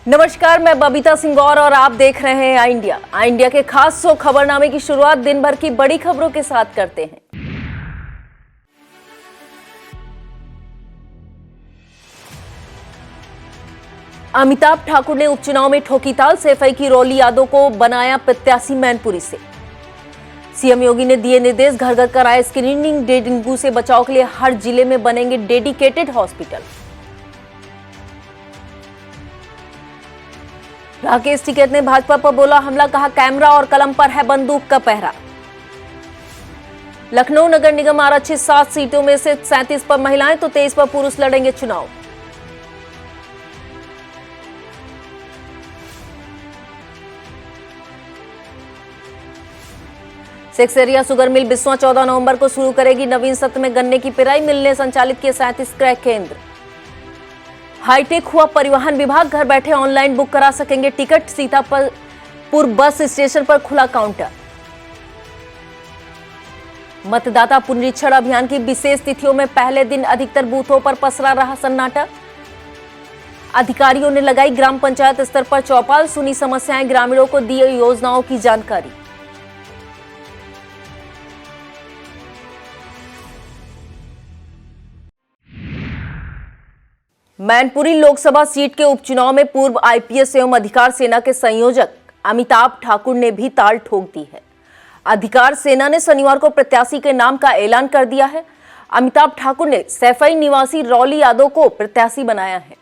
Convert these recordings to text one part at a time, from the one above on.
नमस्कार, मैं बबीता सिंह और आप देख रहे हैं आई इंडिया के खास शो खबरनामे की शुरुआत दिन भर की बड़ी खबरों के साथ करते हैं। अमिताभ ठाकुर ने उपचुनाव में ठोकी ताल, सैफई की रौली यादव को बनाया प्रत्याशी मैनपुरी से। सीएम योगी ने दिए निर्देश, घर घर कराए स्क्रीनिंग, डेंगू से बचाव के लिए हर जिले में बनेंगे डेडिकेटेड हॉस्पिटल। राकेश टिकैत ने भाजपा पर बोला हमला, कहा कैमरा और कलम पर है बंदूक का पहरा। लखनऊ नगर निगम आरक्षित 7 सीटों में से 37 पर महिलाएं तो 23 पर पुरुष लड़ेंगे चुनाव। सेक्सेरिया शुगर मिल बिस्वा 14 नवंबर को शुरू करेगी। नवीन सत्र में गन्ने की पिराई, मिलने संचालित किए 37 क्रय केंद्र। हाईटेक हुआ परिवहन विभाग, घर बैठे ऑनलाइन बुक करा सकेंगे टिकट। सीतापुर बस स्टेशन पर खुला काउंटर। मतदाता पुनरीक्षण अभियान की विशेष तिथियों में पहले दिन अधिकतर बूथों पर पसरा रहा सन्नाटा। अधिकारियों ने लगाई ग्राम पंचायत स्तर पर चौपाल, सुनी समस्याएं, ग्रामीणों को दी योजनाओं की जानकारी। मैनपुरी लोकसभा सीट के उपचुनाव में पूर्व आईपीएस एवं अधिकार सेना के संयोजक अमिताभ ठाकुर ने भी ताल ठोक दी है। अधिकार सेना ने शनिवार को प्रत्याशी के नाम का ऐलान कर दिया है। अमिताभ ठाकुर ने सैफई निवासी रौली यादव को प्रत्याशी बनाया है।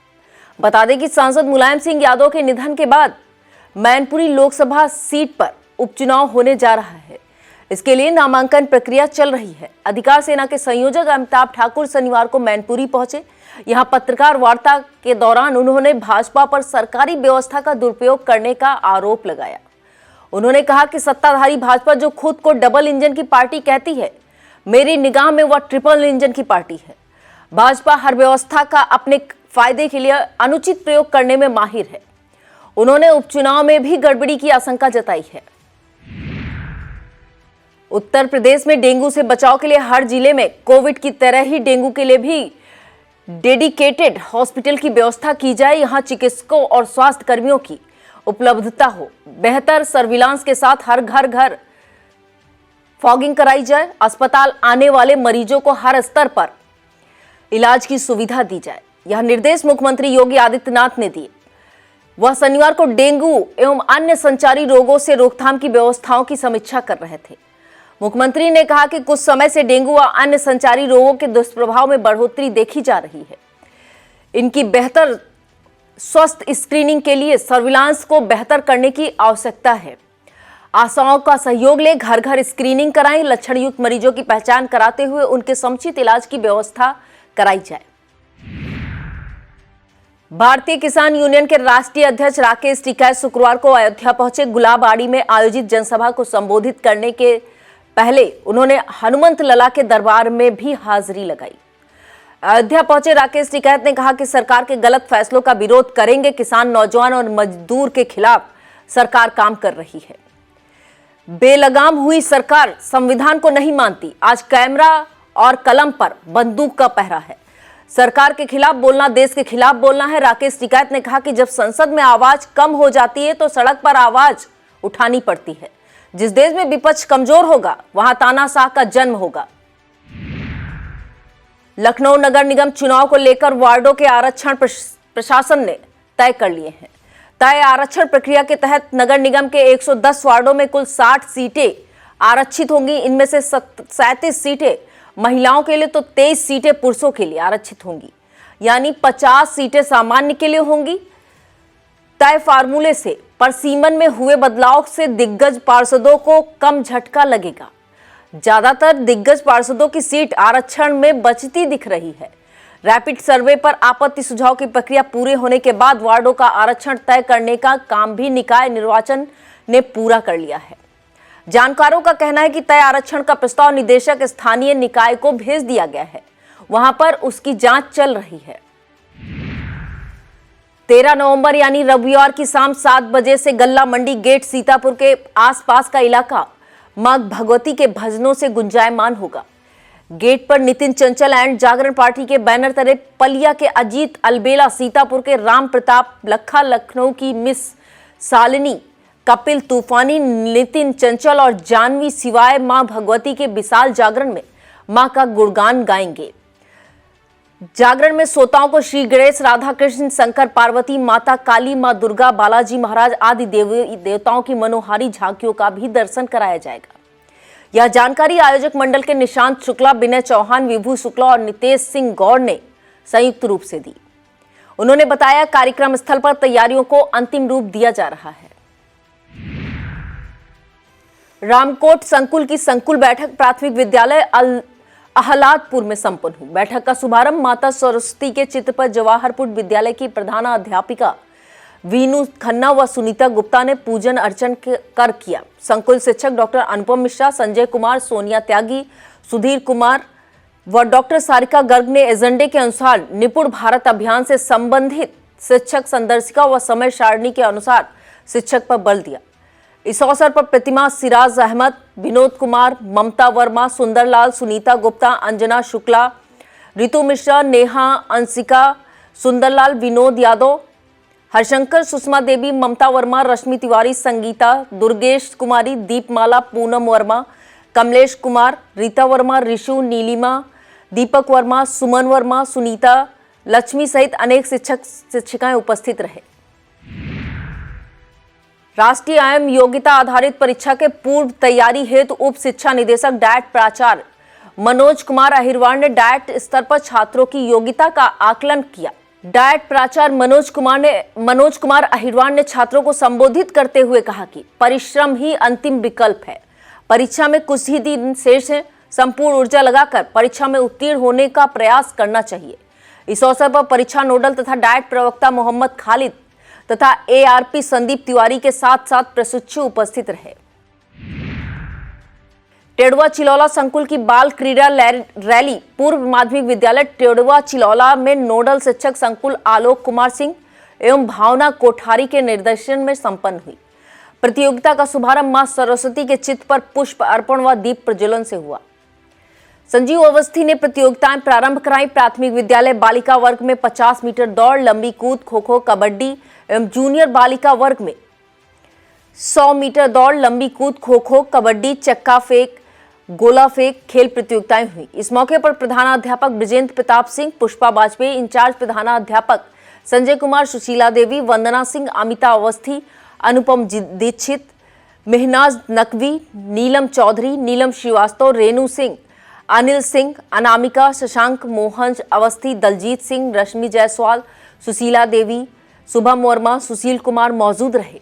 बता दें कि सांसद मुलायम सिंह यादव के निधन के बाद मैनपुरी लोकसभा सीट पर उपचुनाव होने जा रहा है। इसके लिए नामांकन प्रक्रिया चल रही है। अधिकार सेना के संयोजक अमिताभ ठाकुर शनिवार को मैनपुरी पहुंचे। यहां पत्रकार वार्ता के दौरान उन्होंने भाजपा पर सरकारी व्यवस्था का दुरुपयोग करने का आरोप लगाया। उन्होंने कहा कि सत्ताधारी भाजपा जो खुद को डबल इंजन की पार्टी कहती है, मेरी निगाह में वह ट्रिपल इंजन की पार्टी है। भाजपा हर व्यवस्था का अपने फायदे के लिए अनुचित प्रयोग करने में माहिर है। उन्होंने उपचुनाव में भी गड़बड़ी की आशंका जताई है। उत्तर प्रदेश में डेंगू से बचाव के लिए हर जिले में कोविड की तरह ही डेंगू के लिए भी डेडिकेटेड हॉस्पिटल की व्यवस्था की जाए। यहां चिकित्सकों और स्वास्थ्य कर्मियों की उपलब्धता हो, बेहतर सर्विलांस के साथ हर घर फॉगिंग कराई जाए। अस्पताल आने वाले मरीजों को हर स्तर पर इलाज की सुविधा दी जाए। यह निर्देश मुख्यमंत्री योगी आदित्यनाथ ने दिए। वह शनिवार को डेंगू एवं अन्य संचारी रोगों से रोकथाम की व्यवस्थाओं की समीक्षा कर रहे थे। मुख्यमंत्री ने कहा कि कुछ समय से डेंगू व अन्य संचारी रोगों के दुष्प्रभाव में बढ़ोतरी देखी जा रही है। इनकी बेहतर स्वस्थ स्क्रीनिंग के लिए सर्विलांस को बेहतर करने की आवश्यकता है। आशाओं का सहयोग ले घर घर स्क्रीनिंग कराएं। लक्षण युक्त मरीजों की पहचान कराते हुए उनके समुचित इलाज की व्यवस्था कराई जाए। भारतीय किसान यूनियन के राष्ट्रीय अध्यक्ष राकेश टिकैत शुक्रवार को अयोध्या पहुंचे। गुलाबबाड़ी में आयोजित जनसभा को संबोधित करने के पहले उन्होंने हनुमंत लला के दरबार में भी हाजिरी लगाई। अयोध्या पहुंचे राकेश टिकैत ने कहा कि सरकार के गलत फैसलों का विरोध करेंगे। किसान, नौजवान और मजदूर के खिलाफ सरकार काम कर रही है। बेलगाम हुई सरकार संविधान को नहीं मानती। आज कैमरा और कलम पर बंदूक का पहरा है। सरकार के खिलाफ बोलना देश के खिलाफ बोलना है। राकेश टिकैत ने कहा कि जब संसद में आवाज कम हो जाती है तो सड़क पर आवाज उठानी पड़ती है। जिस देश में विपक्ष कमजोर होगा वहां तानाशाह का जन्म होगा। लखनऊ नगर निगम चुनाव को लेकर वार्डों के आरक्षण प्रशासन ने तय कर लिए हैं। तय आरक्षण प्रक्रिया के तहत नगर निगम के 110 वार्डों में कुल 60 सीटें आरक्षित होंगी। इनमें से 37 सीटें महिलाओं के लिए तो 23 सीटें पुरुषों के लिए आरक्षित होंगी, यानी 50 सीटें सामान्य के लिए होंगी। तय फार्मूले से परसीमन में हुए बदलाव से दिग्गज पार्षदों को कम झटका लगेगा। ज्यादातर दिग्गज पार्षदों की सीट आरक्षण में बचती दिख रही है। रैपिड सर्वे पर आपत्ति सुझाव की प्रक्रिया पूरे होने के बाद वार्डों का आरक्षण तय करने का काम भी निकाय निर्वाचन ने पूरा कर लिया है। जानकारों का कहना है कि तय आरक्षण का प्रस्ताव निदेशक स्थानीय निकाय को भेज दिया गया है। वहां पर उसकी जांच चल रही है। 13 नवंबर यानी रविवार की शाम 7 बजे से गल्ला मंडी गेट सीतापुर के आसपास का इलाका मां भगवती के भजनों से गुंजायमान होगा। गेट पर नितिन चंचल एंड जागरण पार्टी के बैनर तले पलिया के अजीत अलबेला, सीतापुर के राम प्रताप, लखा लखनऊ की मिस सालिनी, कपिल तूफानी, नितिन चंचल और जानवी सिवाय मां भगवती के विशाल जागरण में मां का गुणगान गाएंगे। जागरण में श्रोताओं को श्री गणेश, राधा कृष्ण, शंकर पार्वती, माता काली, मां दुर्गा, बालाजी महाराज आदि देवताओं की मनोहारी झांकियों का भी दर्शन कराया जाएगा। यह जानकारी आयोजक मंडल के निशांत शुक्ला, विनय चौहान, विभू शुक्ला और नितेश सिंह गौड़ ने संयुक्त रूप से दी। उन्होंने बताया, कार्यक्रम स्थल पर तैयारियों को अंतिम रूप दिया जा रहा है। रामकोट संकुल की संकुल बैठक प्राथमिक विद्यालय अहलादपुर में संपन्न हुई। बैठक का शुभारंभ माता सरस्वती के चित्र पर जवाहरपुर विद्यालय की प्रधानाध्यापिका वीनू खन्ना व सुनीता गुप्ता ने पूजन अर्चन कर किया। संकुल शिक्षक डॉक्टर अनुपम मिश्रा, संजय कुमार, सोनिया त्यागी, सुधीर कुमार व डॉक्टर सारिका गर्ग ने एजेंडे के अनुसार निपुण भारत अभियान से संबंधित शिक्षक संदर्शिका व समय सारणी के अनुसार शिक्षक पर बल दिया। इस अवसर पर प्रतिमा सिराज अहमद, विनोद कुमार, ममता वर्मा, सुंदरलाल, सुनीता गुप्ता, अंजना शुक्ला, रितु मिश्रा, नेहा, अंशिका, सुंदरलाल, विनोद यादव, हरशंकर, सुषमा देवी, ममता वर्मा, रश्मि तिवारी, संगीता, दुर्गेश कुमारी, दीपमाला, पूनम वर्मा, कमलेश कुमार, रीता वर्मा, ऋषु, नीलिमा, दीपक वर्मा, सुमन वर्मा, सुनीता, लक्ष्मी सहित अनेक शिक्षक शिक्षिकाएं उपस्थित रहे। राष्ट्रीय आयम योग्यता आधारित परीक्षा के पूर्व तैयारी हेतु उप शिक्षा निदेशक डायट प्राचार्य मनोज कुमार अहिरवार ने डायट स्तर पर छात्रों की योग्यता का आकलन किया। डायट प्राचार्य मनोज कुमार अहिरवार ने छात्रों को संबोधित करते हुए कहा कि परिश्रम ही अंतिम विकल्प है। परीक्षा में कुछ ही दिन शेष हैं, संपूर्ण ऊर्जा लगाकर परीक्षा में उत्तीर्ण होने का प्रयास करना चाहिए। इस अवसर पर परीक्षा नोडल तथा डायट प्रवक्ता मोहम्मद खालिद तथा एआरपी संदीप तिवारी के साथ साथ प्रशिक्षु उपस्थित रहे। टेड़वा चिलौला संकुल की बाल क्रीड़ा रैली पूर्व माध्यमिक विद्यालय टेड़वा चिलौला में नोडल शिक्षक संकुल आलोक कुमार सिंह एवं भावना कोठारी के निर्देशन में संपन्न हुई। प्रतियोगिता का शुभारंभ मां सरस्वती के चित्र पर पुष्प अर्पण व दीप प्रज्वलन से हुआ। संजीव अवस्थी ने प्रतियोगिताएं प्रारंभ कराई। प्राथमिक विद्यालय बालिका वर्ग में 50 मीटर दौड़, लंबी कूद, खो-खो, कबड्डी एवं जूनियर बालिका वर्ग में 100 मीटर दौड़, लंबी कूद, खो-खो, कबड्डी, चक्का फेंक, गोला फेंक खेल प्रतियोगिताएं हुई। इस मौके पर प्रधानाध्यापक ब्रिजेंद्र प्रताप सिंह, पुष्पा वाजपेयी, इंचार्ज प्रधानाध्यापक संजय कुमार, सुशीला देवी, वंदना सिंह, अमिता अवस्थी, अनुपम दीक्षित, मेहनाज नकवी, नीलम चौधरी, नीलम श्रीवास्तव, रेणु सिंह, अनिल सिंह, अनामिका, शशांक, मोहन अवस्थी, दलजीत सिंह, रश्मि जायसवाल, सुशीला देवी, शुभम वर्मा, सुशील कुमार मौजूद रहे।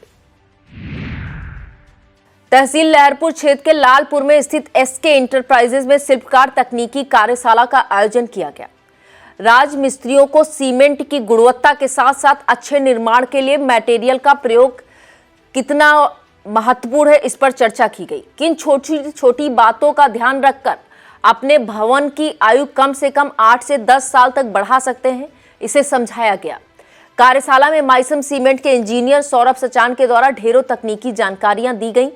तहसील लहरपुर क्षेत्र के लालपुर में स्थित एसके इंटरप्राइजेज में शिल्पकार तकनीकी कार्यशाला का आयोजन किया गया। राज मिस्त्रियों को सीमेंट की गुणवत्ता के साथ साथ अच्छे निर्माण के लिए मटेरियल का प्रयोग कितना महत्वपूर्ण है, इस पर चर्चा की गई। किन छोटी छोटी बातों का ध्यान रखकर अपने भवन की आयु कम से कम 8 से 10 साल तक बढ़ा सकते हैं, इसे समझाया गया। कार्यशाला में माइसम सीमेंट के इंजीनियर सौरभ सचान के द्वारा ढेरों तकनीकी जानकारियां दी गईं।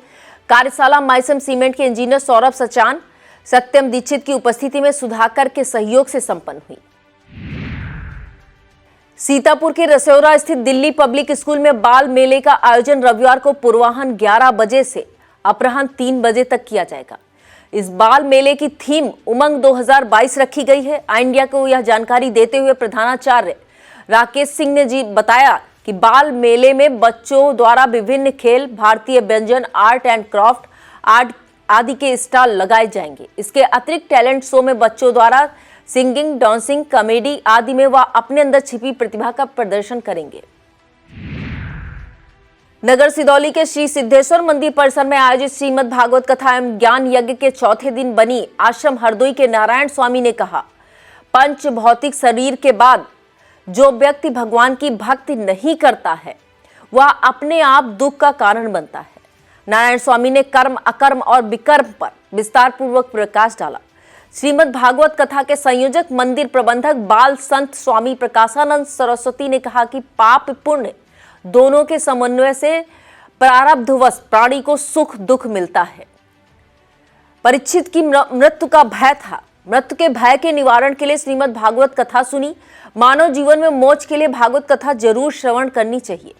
कार्यशाला माइसम सीमेंट के इंजीनियर सौरभ सचान, सत्यम दीक्षित की उपस्थिति में सुधाकर के सहयोग से संपन्न हुई। सीतापुर के रसौरा स्थित दिल्ली पब्लिक स्कूल में बाल मेले का आयोजन रविवार को पूर्वाह्न 11 बजे से अपराह्न 3 बजे तक किया जाएगा। इस बाल मेले की थीम उमंग 2022 रखी गई है। इंडिया को यह जानकारी देते हुए प्रधानाचार्य राकेश सिंह ने बताया कि बाल मेले में बच्चों द्वारा विभिन्न खेल, भारतीय व्यंजन, आर्ट एंड क्राफ्ट आदि के स्टॉल लगाए जाएंगे। इसके अतिरिक्त टैलेंट शो में बच्चों द्वारा सिंगिंग, डांसिंग, कॉमेडी आदि में वह अपने अंदर छिपी प्रतिभा का प्रदर्शन करेंगे। नगर सिदौली के श्री सिद्धेश्वर मंदिर परिसर में आयोजित श्रीमद् भागवत कथा एवं ज्ञान यज्ञ के चौथे दिन बनी आश्रम हरदोई के नारायण स्वामी ने कहा, पंच भौतिक शरीर के बाद जो व्यक्ति भगवान की भक्ति नहीं करता है वह अपने आप दुख का कारण बनता है। नारायण स्वामी ने कर्म, अकर्म और विकर्म पर विस्तार पूर्वक प्रकाश डाला। श्रीमद् भागवत कथा के संयोजक मंदिर प्रबंधक बाल संत स्वामी प्रकाशानंद सरस्वती ने कहा कि पाप पुण्य दोनों के समन्वय से प्रारब्धवश प्राणी को सुख दुख मिलता है। परीक्षित की मृत्यु का भय था, मृत्यु के भय के निवारण के लिए श्रीमद् भागवत कथा सुनी। मानव जीवन में मोक्ष के लिए भागवत कथा जरूर श्रवण करनी चाहिए।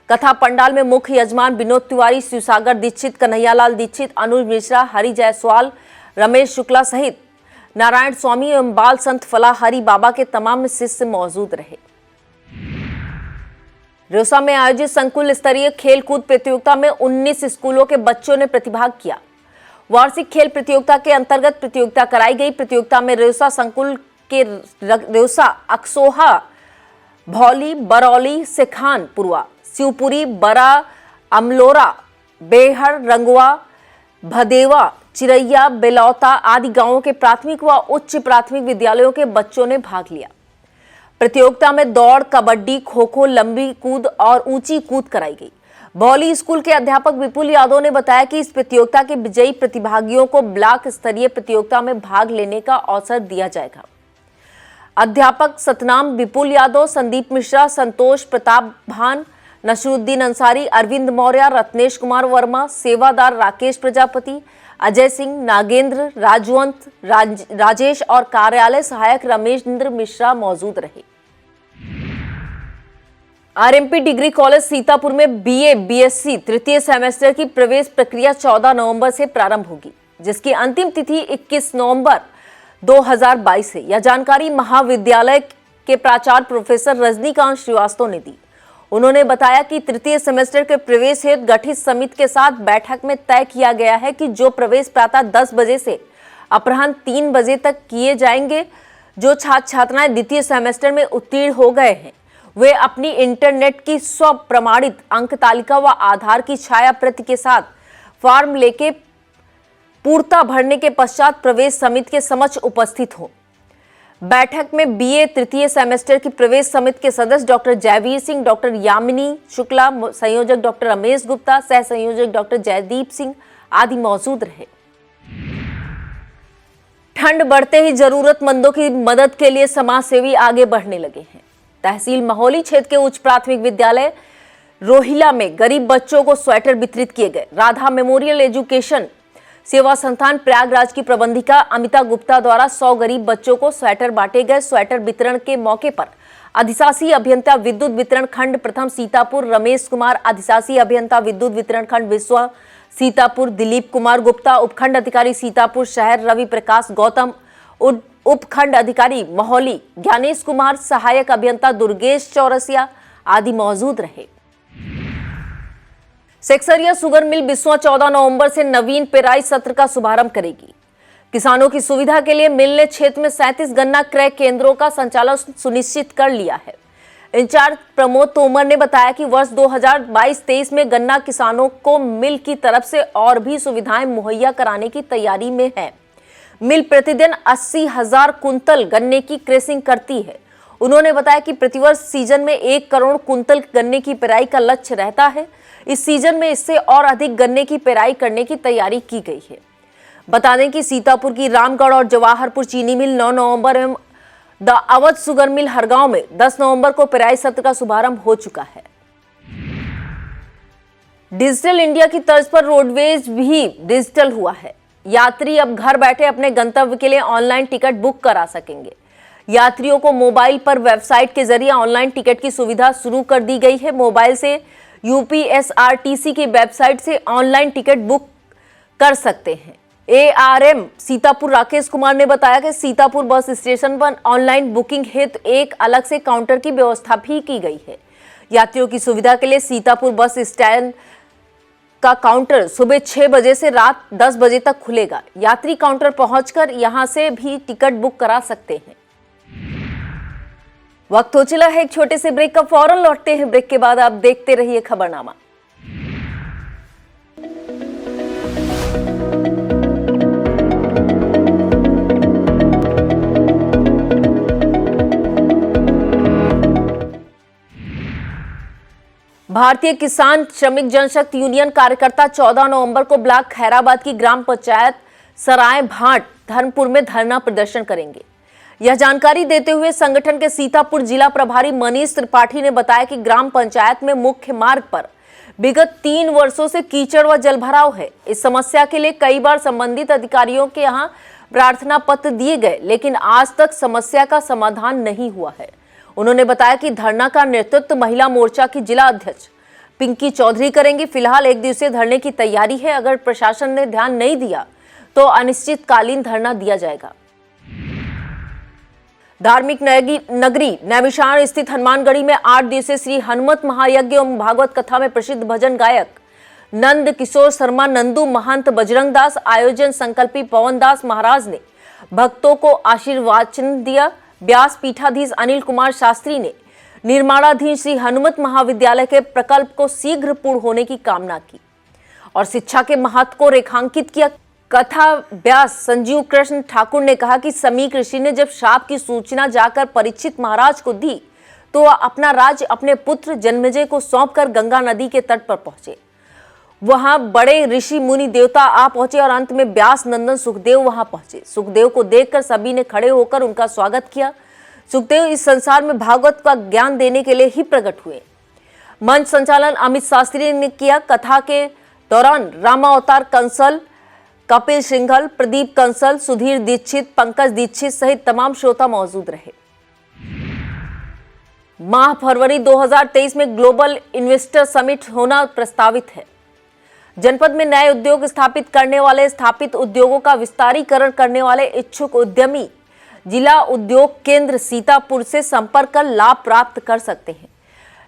कथा पंडाल में मुख्य यजमान विनोद तिवारी, शिवसागर दीक्षित, कन्हैयालाल दीक्षित, अनुज मिश्रा, हरि जायसवाल, रमेश शुक्ला सहित नारायण स्वामी एवं बाल संत फलाहरी बाबा के तमाम शिष्य मौजूद रहे। रोसा में आयोजित संकुल स्तरीय खेल कूद प्रतियोगिता में 19 स्कूलों के बच्चों ने प्रतिभाग किया। वार्षिक खेल प्रतियोगिता के अंतर्गत प्रतियोगिता कराई गई। प्रतियोगिता में रेउसा संकुल के रेउसा, अक्सोहा, भौली, बरौली, सेखान पुरवा, शिवपुरी, बरा, अमलोरा, बेहर, रंगवा, भदेवा, चिरैया, बेलौता आदि गांवों के प्राथमिक व उच्च प्राथमिक विद्यालयों के बच्चों ने भाग लिया। प्रतियोगिता में दौड़, कबड्डी, खो खो, लंबी कूद और ऊंची कूद कराई गई। भौली स्कूल के अध्यापक विपुल यादव ने बताया कि इस प्रतियोगिता के विजयी प्रतिभागियों को ब्लॉक स्तरीय प्रतियोगिता में भाग लेने का अवसर दिया जाएगा। अध्यापक सतनाम विपुल यादव, संदीप मिश्रा, संतोष प्रताप भान, नसरुद्दीन अंसारी, अरविंद मौर्य, रत्नेश कुमार वर्मा, सेवादार राकेश प्रजापति, अजय सिंह, नागेंद्र, राजवंत, राजेश और कार्यालय सहायक रमेशेंद्र मिश्रा मौजूद रहे। आरएमपी डिग्री कॉलेज सीतापुर में बीए बीएससी तृतीय सेमेस्टर की प्रवेश प्रक्रिया 14 नवंबर से प्रारंभ होगी, जिसकी अंतिम तिथि 21 नवंबर 2022 है। यह जानकारी महाविद्यालय के प्राचार्य प्रोफेसर रजनीकांत श्रीवास्तव ने दी। उन्होंने बताया कि तृतीय सेमेस्टर के प्रवेश हेतु गठित समिति के साथ बैठक में तय किया गया है कि जो प्रवेश प्रातः 10 बजे से अपराह्न 3 बजे तक किए जाएंगे। जो छात्र छात्राएं द्वितीय सेमेस्टर में उत्तीर्ण हो गए हैं, वे अपनी इंटरनेट की स्व प्रमाणित अंक तालिका व आधार की छाया प्रति के साथ फॉर्म लेके पूर्णता भरने के पश्चात प्रवेश समिति के समक्ष उपस्थित हो। बैठक में बीए तृतीय सेमेस्टर की प्रवेश समिति के सदस्य डॉक्टर जयवीर सिंह, डॉक्टर यामिनी शुक्ला, संयोजक डॉक्टर रमेश गुप्ता, सह संयोजक डॉक्टर जयदीप सिंह आदि मौजूद रहे। ठंड बढ़ते ही जरूरतमंदों की मदद के लिए समाजसेवी आगे बढ़ने लगे हैं। तहसील महोली क्षेत्र के उच्च प्राथमिक विद्यालय रोहिला में गरीब बच्चों को स्वेटर वितरित किए गए। राधा मेमोरियल एजुकेशन सेवा संस्थान प्रयागराज की प्रबंधिका अमिता गुप्ता द्वारा 100 गरीब बच्चों को स्वेटर बांटे गए। स्वेटर वितरण के मौके पर अधिशासी अभियंता विद्युत वितरण खंड प्रथम सीतापुर रमेश कुमार, अधिशासी अभियंता विद्युत वितरण खंड विश्व सीतापुर दिलीप कुमार गुप्ता, उपखंड अधिकारी सीतापुर शहर रवि प्रकाश गौतम, उपखंड अधिकारी महोली ज्ञानेश कुमार, सहायक अभियंता दुर्गेश चौरसिया आदि मौजूद रहे। सेक्सरिया सुगर मिल बिस्वा 14 नवंबर से नवीन पेराई सत्र का शुभारंभ करेगी। किसानों की सुविधा के लिए मिल ने क्षेत्र में 37 गन्ना क्रय केंद्रों का संचालन सुनिश्चित कर लिया है। इंचार्ज प्रमोद तोमर ने बताया कि वर्ष 2022-23 में गन्ना किसानों को मिल की तरफ से और भी सुविधाएं मुहैया कराने की तैयारी में है। मिल प्रतिदिन 80,000 कुंतल गन्ने की क्रेसिंग करती है। उन्होंने बताया कि प्रतिवर्ष सीजन में 1 करोड़ कुंतल गन्ने की पेराई का लक्ष्य रहता है। इस सीजन में इससे और अधिक गन्ने की पेराई करने की तैयारी की गई है। बता दें कि सीतापुर की रामगढ़ और जवाहरपुर चीनी मिल 9 नवंबर एवं the Awadh sugar mill Hargaon में 10 नवंबर को पेराई सत्र का शुभारंभ हो चुका है। डिजिटल इंडिया की तर्ज पर रोडवेज भी डिजिटल हुआ है। यात्री अब घर बैठे अपने गंतव्य के लिए ऑनलाइन टिकट बुक करा सकेंगे। यात्रियों को मोबाइल पर वेबसाइट के जरिए ऑनलाइन टिकट की सुविधा शुरू कर दी गई है। मोबाइल से यूपीएसआरटीसी की वेबसाइट से ऑनलाइन टिकट बुक कर सकते हैं। एआरएम सीतापुर राकेश कुमार ने बताया कि सीतापुर बस स्टेशन पर ऑनलाइन बुकिंग हेतु एक अलग से काउंटर की व्यवस्था भी की गई है। यात्रियों की सुविधा के लिए सीतापुर बस स्टैंड का काउंटर सुबह 6 बजे से रात 10 बजे तक खुलेगा। यात्री काउंटर पहुंचकर यहां से भी टिकट बुक करा सकते हैं। वक्त हो चला है एक छोटे से ब्रेक का, फौरन लौटते हैं ब्रेक के बाद। आप देखते रहिए खबरनामा। भारतीय किसान श्रमिक जनशक्ति यूनियन कार्यकर्ता 14 नवंबर को ब्लॉक खैराबाद की ग्राम पंचायत सराय भाट धर्मपुर में धरना प्रदर्शन करेंगे। यह जानकारी देते हुए संगठन के सीतापुर जिला प्रभारी मनीष त्रिपाठी ने बताया कि ग्राम पंचायत में मुख्य मार्ग पर विगत 3 वर्षों से कीचड़ व जलभराव है। इस समस्या के लिए कई बार संबंधित अधिकारियों के यहां प्रार्थना पत्र दिए गए, लेकिन आज तक समस्या का समाधान नहीं हुआ है। उन्होंने बताया कि धरना का नेतृत्व महिला मोर्चा की जिला अध्यक्ष पिंकी चौधरी करेंगी। फिलहाल 1 दिवसीय धरने की तैयारी है। अगर प्रशासन ने ध्यान नहीं दिया तो अनिश्चितकालीन धरना दिया जाएगा। धार्मिक नगरी नैमिषारण्य स्थित हनुमानगढ़ी में 8 दिवसीय श्री हनुमत महायज्ञ एवं भागवत कथा में प्रसिद्ध भजन गायक नंद किशोर शर्मा नंदू, महंत बजरंग दास, आयोजन संकल्पी पवन दास महाराज ने भक्तों को आशीर्वाचन दिया। व्यास पीठाधीश अनिल कुमार शास्त्री ने निर्माणाधीन श्री हनुमत महाविद्यालय के प्रकल्प को शीघ्र पूर्ण होने की कामना की और शिक्षा के महत्व को रेखांकित किया। कथा व्यास संजीव कृष्ण ठाकुर ने कहा कि समीक ऋषि ने जब शाप की सूचना जाकर परीक्षित महाराज को दी तो वह अपना राज्य अपने पुत्र जन्मेजय को सौंपकर गंगा नदी के तट पर पहुंचे। वहां बड़े ऋषि मुनि देवता आ पहुंचे और अंत में व्यास नंदन सुखदेव वहां पहुंचे। सुखदेव को देखकर सभी ने खड़े होकर उनका स्वागत किया। सुखदेव इस संसार में भागवत का ज्ञान देने के लिए ही प्रकट हुए। मंच संचालन अमित शास्त्री ने किया। कथा के दौरान रामावतार कंसल, कपिल सिंघल, प्रदीप कंसल, सुधीर दीक्षित, पंकज दीक्षित सहित तमाम श्रोता मौजूद रहे। माह फरवरी 2023 में ग्लोबल इन्वेस्टर समिट होना प्रस्तावित है। जनपद में नए उद्योग स्थापित करने वाले, स्थापित उद्योगों का विस्तारीकरण करने वाले इच्छुक उद्यमी जिला उद्योग केंद्र सीतापुर से संपर्क कर लाभ प्राप्त कर सकते हैं।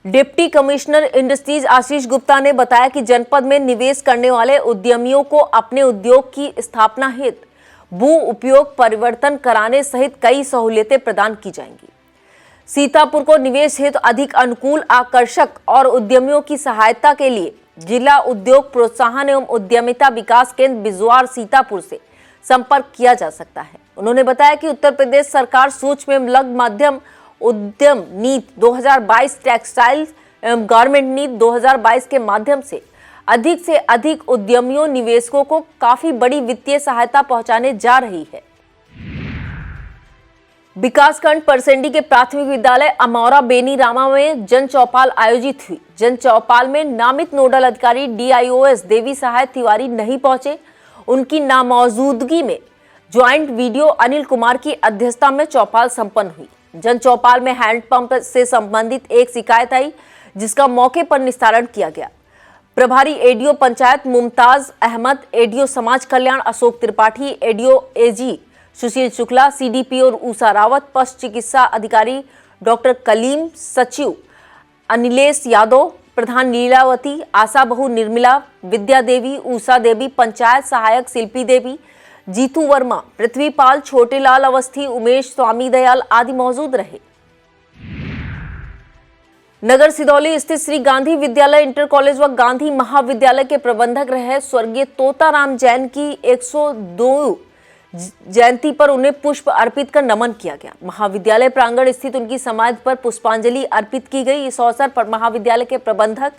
Deputy commissioner industries Ashish Gupta ने बताया कि जनपद में निवेश करने वाले उद्यमियों को अपने उद्योग की स्थापना हेतु भू उपयोग परिवर्तन कराने सहित कई सहूलियतें प्रदान की जाएंगी। सीतापुर को निवेश हेतु अधिक अनुकूल, आकर्षक और उद्यमियों की सहायता के लिए जिला उद्योग प्रोत्साहन एवं उद्यमिता विकास केंद्र बिजवार सीतापुर से संपर्क किया जा सकता है। उन्होंने बताया कि उत्तर प्रदेश सरकार सूक्ष्म एवं लघु मध्यम उद्यम नीति 2022, टेक्सटाइल एवं गारमेंट नीति 2022 के माध्यम से अधिक उद्यमियों, निवेशकों को काफी बड़ी वित्तीय सहायता पहुंचाने जा रही है। विकासखंड परसेंडी के प्राथमिक विद्यालय अमौरा बेनी रामा में जन चौपाल आयोजित हुई। जन चौपाल में नामित नोडल अधिकारी DIOS देवी सहाय तिवारी नहीं पहुंचे। उनकी नामौजूदगी में ज्वाइंट वीडियो अनिल कुमार की अध्यक्षता में चौपाल संपन्न हुई। जन चौपाल में हैंडपंप से संबंधित एक शिकायत आई, जिसका मौके पर निस्तारण किया गया। प्रभारी एडीओ पंचायत मुमताज अहमद, एडीओ समाज कल्याण अशोक त्रिपाठी, एडीओ AG सुशील शुक्ला, CDPO ऊषा रावत, पशु चिकित्सा अधिकारी डॉक्टर कलीम, सचिव अनिलेश यादव, प्रधान लीलावती, आशा बहु निर्मला, विद्या देवी, ऊषा देवी, पंचायत सहायक शिल्पी देवी, जीतू वर्मा, पृथ्वीपाल, छोटेलाल अवस्थी, उमेश, स्वामी दयाल आदि मौजूद रहे। नगर सिदौली स्थित श्री गांधी विद्यालय इंटर कॉलेज व गांधी महाविद्यालय के प्रबंधक रहे स्वर्गीय तोताराम जैन की 102 जयंती पर उन्हें पुष्प अर्पित कर नमन किया गया। महाविद्यालय प्रांगण स्थित उनकी समाधि पर पुष्पांजलि अर्पित की गई। इस अवसर पर महाविद्यालय के प्रबंधक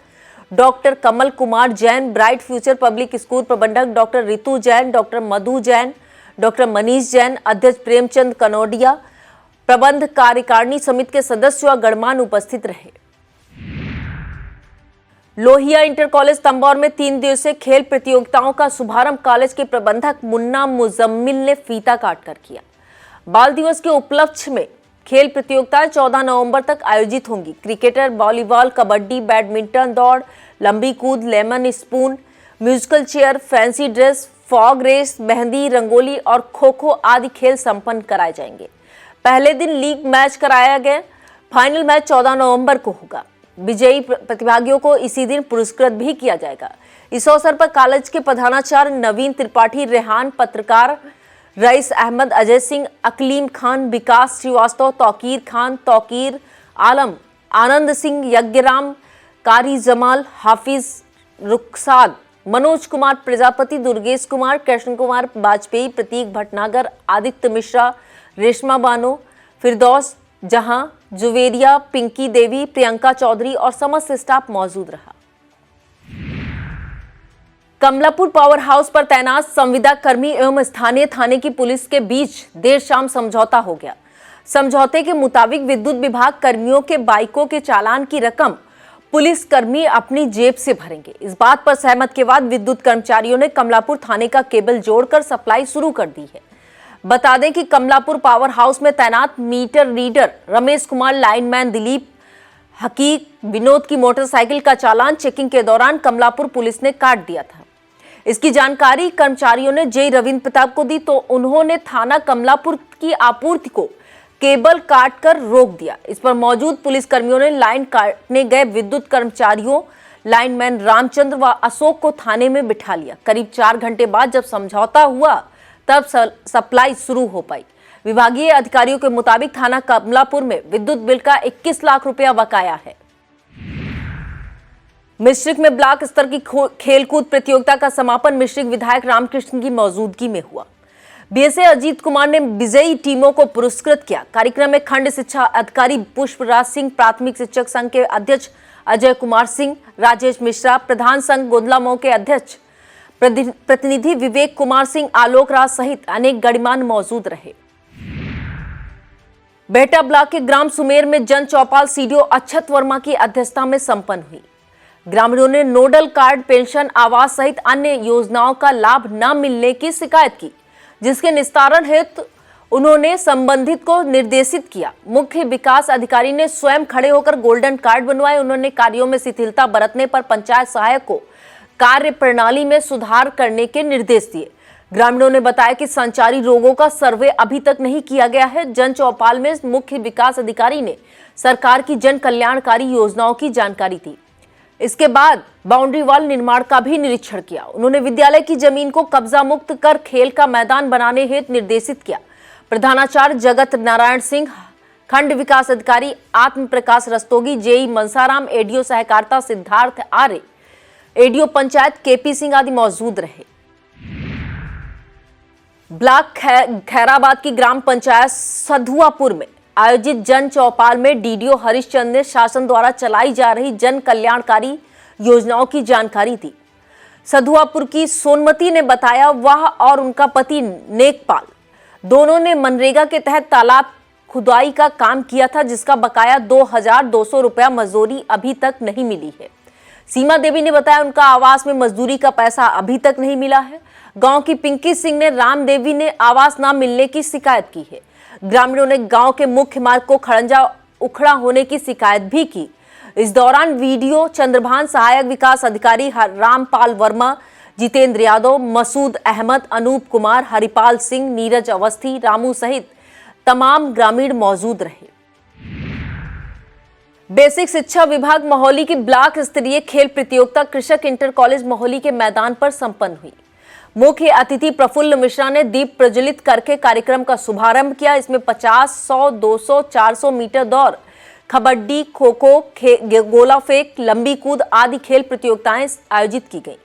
doctor Kamal Kumar Jain, bright future public school प्रबंधक doctor Ritu Jain, doctor Madhu Jain, doctor Manish Jain, अध्यक्ष प्रेमचंद कनौडिया, प्रबंध कार्यकारिणी समिति के सदस्य व गणमान्य उपस्थित रहे। लोहिया इंटर कॉलेज तंबौर में 3 दिवसीय खेल प्रतियोगिताओं का शुभारंभ कॉलेज के प्रबंधक मुन्ना मुजम्मिल ने फीता काटकर किया। बाल दिवस के उपलक्ष्य में खेल प्रतियोगिताएं 14 नवंबर तक आयोजित होंगी। क्रिकेटर, वॉलीबॉल, कबड्डी, बैडमिंटन, दौड़, लंबी कूद, lemon spoon, musical chair, fancy dress, frog race, mehndi, rangoli और खो खो आदि खेल संपन्न कराए जाएंगे। पहले दिन लीग मैच कराया गया। फाइनल मैच 14 नवंबर को होगा। विजयी प्रतिभागियों को इसी दिन पुरस्कृत भी किया जाएगा। इस अवसर पर कॉलेज के प्रधानाचार्य नवीन त्रिपाठी, रेहान, पत्रकार रईस अहमद, अजय सिंह, अकलीम खान, विकास श्रीवास्तव, तौकीर खान, तौकीर आलम, आनंद सिंह, यज्ञराम, कारी जमाल, हाफिज रुखसाद, मनोज कुमार प्रजापति, दुर्गेश कुमार, कृष्ण कुमार वाजपेयी, प्रतीक भटनागर, आदित्य मिश्रा, रेशमा बानो, फिरदौस जहां, जुवेरिया, पिंकी देवी, प्रियंका चौधरी और समस्त स्टाफ मौजूद रहा। कमलापुर पावर हाउस पर तैनात संविदा कर्मी एवं स्थानीय थाने की पुलिस के बीच देर शाम समझौता हो गया। समझौते के मुताबिक विद्युत विभाग कर्मियों के बाइकों के चालान की रकम पुलिस कर्मी अपनी जेब से भरेंगे। इस बात पर सहमत के बाद विद्युत कर्मचारियों ने कमलापुर थाने का केबल जोड़कर सप्लाई शुरू कर दी है। बता दें कि कमलापुर पावर हाउस में तैनात meter reader Ramesh Kumar, lineman Dilip, हकीक विनोद की मोटरसाइकिल का चालान चेकिंग के दौरान कमलापुर पुलिस ने काट दिया था। इसकी जानकारी कर्मचारियों ने जे रविंद्र प्रताप को दी तो उन्होंने थाना कमलापुर की आपूर्ति को केबल काटकर रोक दिया। इस पर मौजूद पुलिस कर्मियों ने लाइन काटने गए विद्युत कर्मचारियों लाइनमैन रामचंद्र व अशोक को थाने में बिठा लिया। करीब 4 घंटे बाद जब समझौता हुआ तब सप्लाई शुरू हो पाई। विभागीय अधिकारियों के मुताबिक थाना कमलापुर में विद्युत बिल का 21 लाख रुपया बकाया है। मिश्रिक में ब्लॉक स्तर की खेलकूद प्रतियोगिता का समापन मिश्रिक विधायक रामकृष्ण की मौजूदगी में हुआ। बीएसए अजीत कुमार ने विजयी टीमों को पुरस्कृत किया। कार्यक्रम में खंड शिक्षा अधिकारी पुष्पराज सिंह, प्राथमिक शिक्षक संघ के अध्यक्ष अजय कुमार सिंह, राजेश मिश्रा, प्रधान संघ गोदलामऊ के अध्यक्ष प्रतिनिधि विवेक कुमार सिंह, आलोक राज सहित अनेक गणमान्य मौजूद रहे। बेहटा ब्लॉक के ग्राम सुमेर में जन चौपाल सीडीओ अक्षत वर्मा की अध्यक्षता में संपन्न हुई। ग्रामीणों ने नोडल कार्ड, पेंशन, आवास सहित अन्य योजनाओं का लाभ न मिलने की शिकायत की, जिसके निस्तारण हेतु उन्होंने संबंधित को निर्देशित किया। मुख्य विकास अधिकारी ने स्वयं खड़े होकर गोल्डन कार्ड बनवाए। उन्होंने कार्यों में शिथिलता बरतने पर पंचायत सहायक को कार्य प्रणाली में सुधार करने के निर्देश दिए। ग्रामीणों ने बताया कि संचारी रोगों का सर्वे अभी तक नहीं किया गया है। जन चौपाल में मुख्य विकास अधिकारी ने सरकार की जन कल्याणकारी योजनाओं की जानकारी दी। इसके बाद बाउंड्री वॉल निर्माण का भी निरीक्षण किया। उन्होंने विद्यालय की जमीन को कब्जा मुक्त कर खेल का मैदान बनाने हेतु निर्देशित किया। प्रधानाचार्य जगत नारायण सिंह, खंड विकास अधिकारी आत्म प्रकाश रस्तोगी, जेई मनसाराम, एडीओ सहकारिता सिद्धार्थ आर्य, एडीओ पंचायत केपी सिंह आदि मौजूद रहे। ब्लॉक खैराबाद की ग्राम पंचायत सधुआपुर में आयोजित जन चौपाल में डीडीओ हरिश्चंद्र ने शासन द्वारा चलाई जा रही जन कल्याणकारी योजनाओं की जानकारी दी। सधुआपुर की सोनमती ने बताया वह और उनका पति नेकपाल दोनों ने मनरेगा के तहत तालाब खुदाई का काम किया था, जिसका बकाया 2200 रुपया मजदूरी अभी तक नहीं मिली है। सीमा देवी ने बताया उनका आवास में मजदूरी का पैसा अभी तक नहीं मिला है। गांव की पिंकी सिंह ने राम देवी ने आवास न मिलने की शिकायत की है। ग्रामीणों ने गांव के मुख्य मार्ग को खड़ंजा उखड़ा होने की शिकायत भी की। इस दौरान वीडियो चंद्रभान, सहायक विकास अधिकारी रामपाल वर्मा, जितेंद्र यादव, मसूद अहमद, अनूप कुमार, हरिपाल सिंह, नीरज अवस्थी, रामू सहित तमाम ग्रामीण मौजूद रहे। बेसिक शिक्षा विभाग मोहाली की ब्लॉक स्तरीय खेल प्रतियोगिता कृषक इंटर कॉलेज मोहाली के मैदान पर संपन्न हुई। मुख्य अतिथि प्रफुल्ल मिश्रा ने दीप प्रज्वलित करके कार्यक्रम का शुभारंभ किया। इसमें 50, 100, 200, 400 मीटर दौड़, कबड्डी, खो खो, गोला फेंक, लंबी कूद आदि खेल प्रतियोगिताएं आयोजित की गई।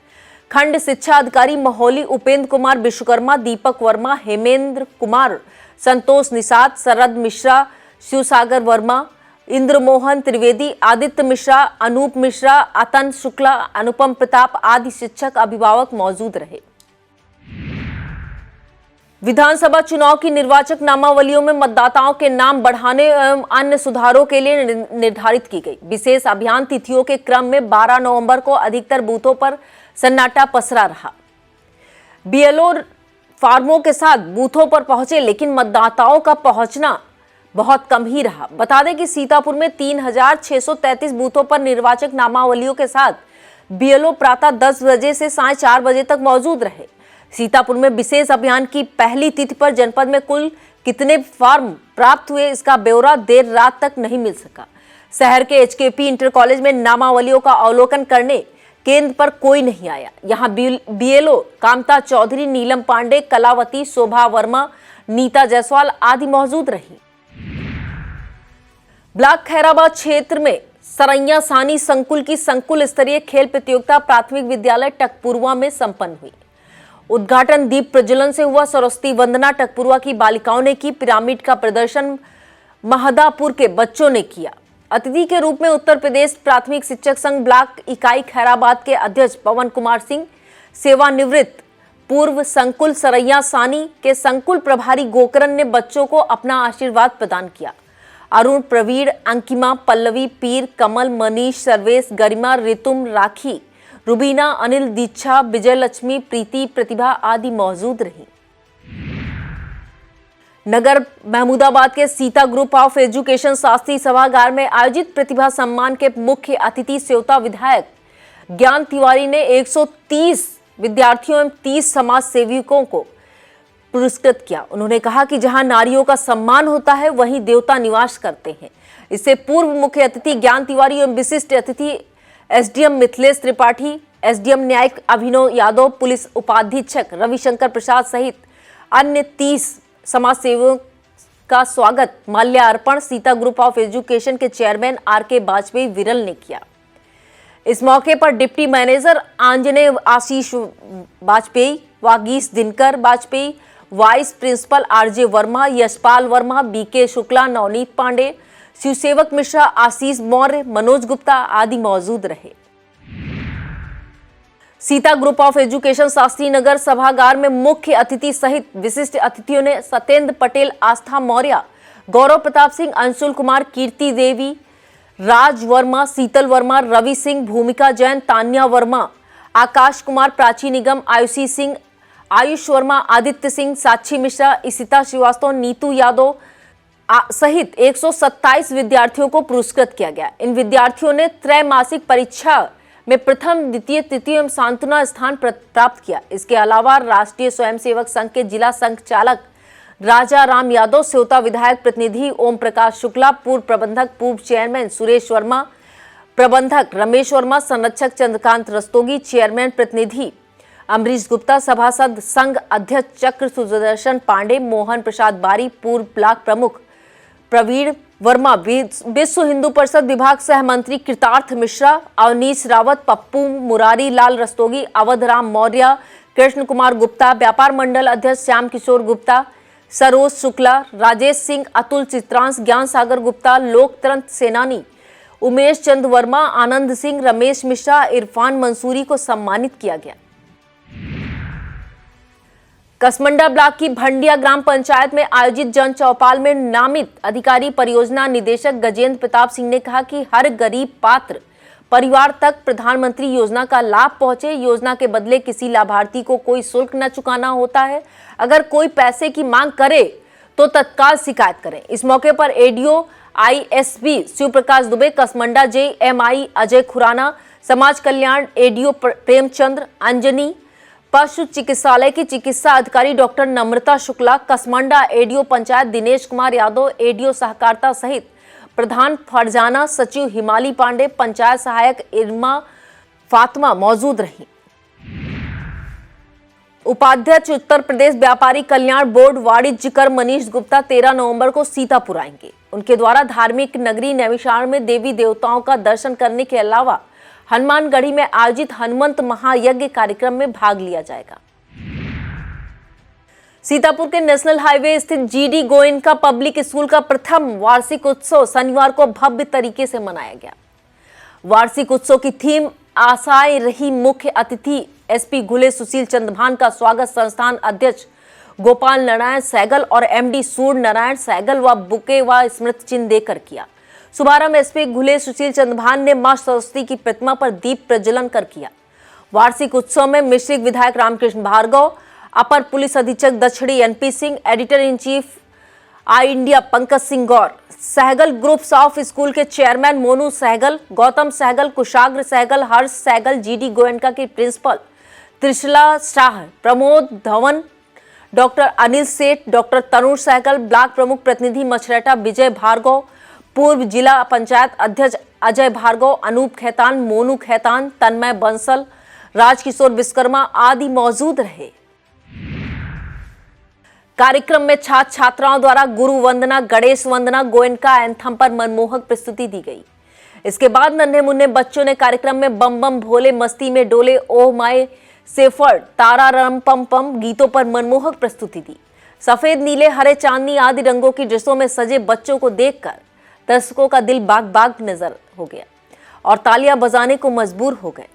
खंड शिक्षा अधिकारी मोहाली उपेंद्र कुमार विश्वकर्मा, दीपक वर्मा, हेमेंद्र कुमार, संतोष निषाद, शरद मिश्रा, शिवसागर वर्मा, इंद्रमोहन त्रिवेदी, आदित्य मिश्रा, अनूप मिश्रा, अतन शुक्ला, अनुपम प्रताप आदि शिक्षक अभिभावक मौजूद रहे। विधानसभा चुनाव की निर्वाचक नामावलियों में मतदाताओं के नाम बढ़ाने एवं अन्य सुधारों के लिए निर्धारित की गई विशेष अभियान तिथियों के क्रम में 12 नवंबर को अधिकतर बूथों पर सन्नाटा पसरा रहा। बीएलओ फार्मों के साथ बूथों पर पहुंचे, लेकिन मतदाताओं का पहुंचना बहुत कम ही रहा। बता दें कि सीतापुर में 3633 बूथों पर निर्वाचक नामावलियों के साथ बीएलओ प्रातः 10 बजे से साढ़े 4 बजे तक मौजूद रहे। सीतापुर में विशेष अभियान की पहली तिथि पर जनपद में कुल कितने फॉर्म प्राप्त हुए, इसका ब्यौरा देर रात तक नहीं मिल सका। शहर के एचकेपी इंटर कॉलेज में नामावलियों का अवलोकन करने केंद्र पर कोई नहीं आया। यहाँ बीएलओ कामता चौधरी, नीलम पांडे, कलावती, शोभा वर्मा, नीता जायसवाल आदि मौजूद रही। ब्लॉक खैराबाद क्षेत्र में सरैया सानी संकुल की संकुल स्तरीय खेल प्रतियोगिता प्राथमिक विद्यालय टकपुरवा में संपन्न हुई। उद्घाटन दीप प्रज्वलन से हुआ। सरस्वती वंदना टकपुरवा की बालिकाओं ने की। पिरामिड का प्रदर्शन महदापुर के बच्चों ने किया। अतिथि के रूप में उत्तर प्रदेश प्राथमिक शिक्षक संघ ब्लॉक इकाई खैराबाद के अध्यक्ष पवन कुमार सिंह, सेवानिवृत्त पूर्व संकुल सरैया सानी के संकुल प्रभारी गोकरण ने बच्चों को अपना आशीर्वाद प्रदान किया। अरुण, प्रवीण, अंकिमा, पल्लवी, पीर, कमल, मनीष, सर्वेश, गरिमा, रितुम, राखी, रुबीना, अनिल, दीक्षा, विजय लक्ष्मी, प्रीति, प्रतिभा आदि मौजूद रही। नगर महमूदाबाद के Sita group of education Shastri सभागार में आयोजित प्रतिभा सम्मान के मुख्य अतिथि सेवता विधायक ज्ञान तिवारी ने 130 विद्यार्थियों एवं 30 समाज सेवकों को पुरस्कृत किया। उन्होंने कहा कि जहां नारियों का सम्मान होता है वहीं देवता निवास करते हैं। इससे पूर्व मुख्य अतिथि ज्ञान तिवारी एवं विशिष्ट अतिथि एसडीएम मिथिलेश त्रिपाठी, एसडीएम न्यायिक अभिनव यादव, पुलिस उपाधीक्षक रविशंकर प्रसाद सहित अन्य 30 समाज सेवकों का स्वागत माल्यार्पण सीता ग्रुप ऑफ एजुकेशन के चेयरमैन आर.के. वाजपेयी विरल ने किया। इस मौके पर deputy manager Anjaneya Ashish Vajpayee, Vagish Dinkar Vajpayee, vice principal R J. Verma, Yashpal Verma, B K. Shukla, Navneet Pandey, Shivsevak Mishra, Ashish Maurya, Manoj Gupta आदि मौजूद रहे। Sita group of education Shastri Nagar सभागार में मुख्य अतिथि सहित विशिष्ट अतिथियों ने सत्येंद्र पटेल, आस्था मौर्य, गौरव प्रताप सिंह, अंशुल कुमार, कीर्ति देवी, राज वर्मा, शीतल वर्मा, रवि सिंह, भूमिका जैन, तान्या वर्मा, आकाश कुमार, प्राची निगम, आयुषी सिंह, आयुष वर्मा, आदित्य सिंह, साक्षी मिश्रा, इशिता श्रीवास्तव, नीतू यादव सहित 127 विद्यार्थियों को पुरस्कृत किया गया। इन विद्यार्थियों ने त्रैमासिक परीक्षा में प्रथम, द्वितीय, तृतीय एवं सांत्वना स्थान प्राप्त किया। इसके अलावा राष्ट्रीय स्वयंसेवक संघ के जिला संचालक राजा राम यादव, सेवता विधायक प्रतिनिधि ओम प्रकाश शुक्ला, पूर्व प्रबंधक पूर्व चेयरमैन सुरेश वर्मा, प्रबंधक रमेश वर्मा, संरक्षक चंद्रकांत रस्तोगी, चेयरमैन प्रतिनिधि अमरीश गुप्ता, सभासद संघ अध्यक्ष चक्र सुदर्शन पांडे, मोहन प्रसाद बारी, पूर्व ब्लॉक प्रमुख प्रवीण वर्मा, विश्व हिंदू परिषद विभाग सह मंत्री कृतार्थ मिश्रा, अवनीश रावत, पप्पू, मुरारी लाल रस्तोगी, अवध राम मौर्य, कृष्ण कुमार गुप्ता, व्यापार मंडल अध्यक्ष श्याम किशोर गुप्ता, सरोज शुक्ला, राजेश सिंह, अतुल चित्रांश, ज्ञान सागर गुप्ता, लोकतंत्र सेनानी उमेश चंद वर्मा, आनंद सिंह, रमेश मिश्रा, इरफान मंसूरी को सम्मानित किया गया। कसमंडा ब्लॉक की भंडिया ग्राम पंचायत में आयोजित जन चौपाल में नामित अधिकारी परियोजना निदेशक गजेंद्र प्रताप सिंह ने कहा कि हर गरीब पात्र परिवार तक प्रधानमंत्री योजना का लाभ पहुंचे। योजना के बदले किसी लाभार्थी को कोई शुल्क न चुकाना होता है। अगर कोई पैसे की मांग करे तो तत्काल शिकायत करें। इस मौके पर ADO ISB Shiv Prakash Dubey, Kasmanda JMI Ajay Khurana, समाज कल्याण एडीओ प्रेमचंद्र, अंजनी पशु चिकित्सालय की चिकित्सा अधिकारी डॉक्टर नम्रता शुक्ला, कसमंडा एडीओ पंचायत दिनेश कुमार यादव, एडीओ सहकारिता सहित प्रधान फरजाना, सचिव हिमाली पांडे, पंचायत सहायक इरमा फातिमा मौजूद रही। उपाध्यक्ष उत्तर प्रदेश व्यापारी कल्याण बोर्ड वाणिज्य कर मनीष गुप्ता 13 नवंबर को सीतापुर आएंगे। उनके द्वारा धार्मिक नगरी नैमिषारण्य में देवी देवताओं का दर्शन करने के अलावा हनुमानगढ़ी में आयोजित हनुमंत महायज्ञ कार्यक्रम में भाग लिया जाएगा। सीतापुर के नेशनल हाईवे स्थित जीडी गोयनका पब्लिक स्कूल का प्रथम वार्षिक उत्सव शनिवार को भव्य तरीके से मनाया गया। वार्षिक उत्सव की थीम आशाएं रही। मुख्य अतिथि एसपी घुले सुशील चंद्रभान का स्वागत संस्थान अध्यक्ष गोपाल नारायण सहगल और एमडी सूर्य नारायण सहगल व बुके व स्मृति चिन्ह देकर किया। शुभारंभ एसपी घुले सुशील चंद्रभान ने मां सरस्वती की प्रतिमा पर दीप प्रज्वलन कर किया। वार्षिक उत्सव में मिश्रिक विधायक रामकृष्ण भार्गव, अपर पुलिस अधीक्षक दक्षिणी NP Singh, editor in chief I India Pankaj Singh Gaur, Sehgal groups of school के चेयरमैन मोनू सहगल, गौतम सहगल, कुशाग्र सहगल, हर्ष सहगल, जीडी गोयनका के principal Trishala Shah, Pramod Dhawan, doctor Anil Seth, doctor तरुण सहगल, ब्लॉक प्रमुख प्रतिनिधि मछरेटा विजय भार्गव, पूर्व जिला पंचायत अध्यक्ष अजय भार्गव, अनूप खैतान, मोनू खैतान, तन्मय बंसल, राजकिशोर विश्वकर्मा आदि मौजूद रहे। कार्यक्रम में छात्र छात्राओं द्वारा गुरु वंदना, गणेश वंदना, गोयनका एंथम पर मनमोहक प्रस्तुति दी गई। इसके बाद नन्हे मुन्ने बच्चों ने कार्यक्रम में बम बम भोले, मस्ती में डोले, ओह माय सेफर्ड, तारा रम पम पम गीतों पर मनमोहक प्रस्तुति दी। सफेद, नीले, हरे, चांदनी आदि रंगों की ड्रेसों में सजे बच्चों को देखकर दर्शकों का दिल बाग बाग नजर हो गया और तालियां बजाने को मजबूर हो गए।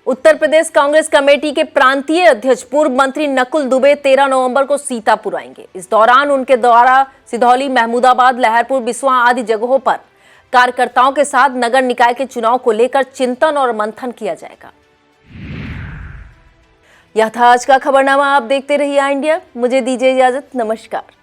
उत्तर प्रदेश कांग्रेस कमेटी के प्रांतीय अध्यक्ष पूर्व मंत्री नकुल दुबे 13 नवंबर को सीतापुर आएंगे। इस दौरान उनके द्वारा सिधौली, महमूदाबाद, लहरपुर, बिस्वा आदि जगहों पर कार्यकर्ताओं के साथ नगर निकाय के चुनाव को लेकर चिंतन और मंथन किया जाएगा। यह था आज का खबरनामा। आप देखते रहिए इंडिया। मुझे दीजिए इजाजत। नमस्कार।